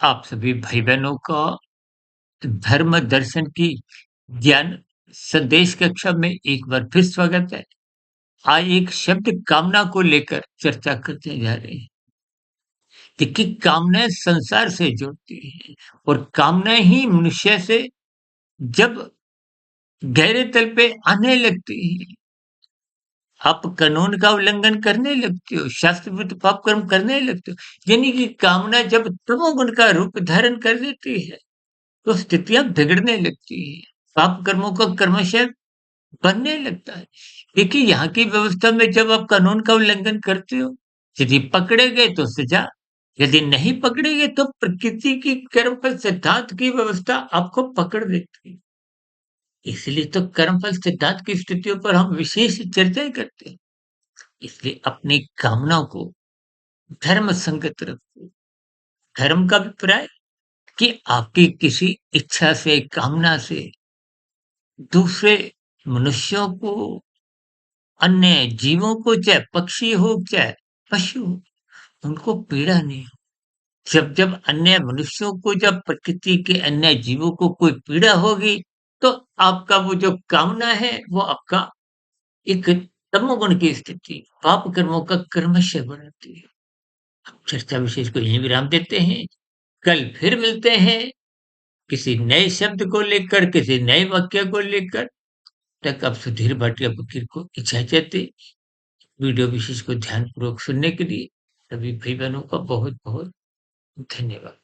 आप सभी भाई-बहनों का धर्म दर्शन की ज्ञान संदेश कक्षा में एक बार फिर स्वागत है। आज एक शब्द कामना को लेकर चर्चा करने जा रहे हैं। देखिए, कामनाएँ संसार से जुड़ती हैं और कामनाएँ ही मनुष्य से जब गहरे तल पे आने लगती हैं, आप कानून का उल्लंघन करने लगते हो, शास्त्र विरुद्ध पाप कर्म करने लगते हो। यानी कि कामना जब तमोगुण का रूप धारण कर लेती है, तो स्थितियाँ बिगड़ने लगती हैं। पाप कर्मों का क्रमशः बनने लगता है। देखिए, यहाँ की व्यवस्था में जब आप कानून का उल्लंघन करते हो, यदि पकड़े गए तो सज़ा, यदि नहीं पकड़े गए तो प्रकृति की कर्मफल सिद्धांत की व्यवस्था आपको पकड़ लेती है। इसलिए तो कर्मफल सिद्धांत की स्थितियों पर हम विशेष चर्चाएँ करते हैं। इसलिए अपनी कामनाओं को धर्म संगत रखो। धर्म का अभिप्राय कि आपकी किसी इच्छा से, कामना से दूसरे मनुष्यों को, अन्य जीवों को, चाहे पक्षी हो, चाहे पशु हो, उनको पीड़ा नहीं हो। जब अन्य मनुष्यों को, जब प्रकृति के अन्य जीवों को कोई पीड़ा होगी, तो आपका वो जो कामना है, वो आपका एक तमोगुण की स्थिति, पाप कर्मों का क्रमशः बढ़ाती है। अब चर्चा विशेष को यहीं विराम देते हैं। कल फिर मिलते हैं किसी नए शब्द को लेकर, किसी नए वाक्य को लेकर। तक आप सुधीर भाटिया फकीर को इजाज़त दें। वीडियो विशेष को ध्यानपूर्वक सुनने के लिए सभी भाई-बहनों का बहुत-बहुत धन्यवाद।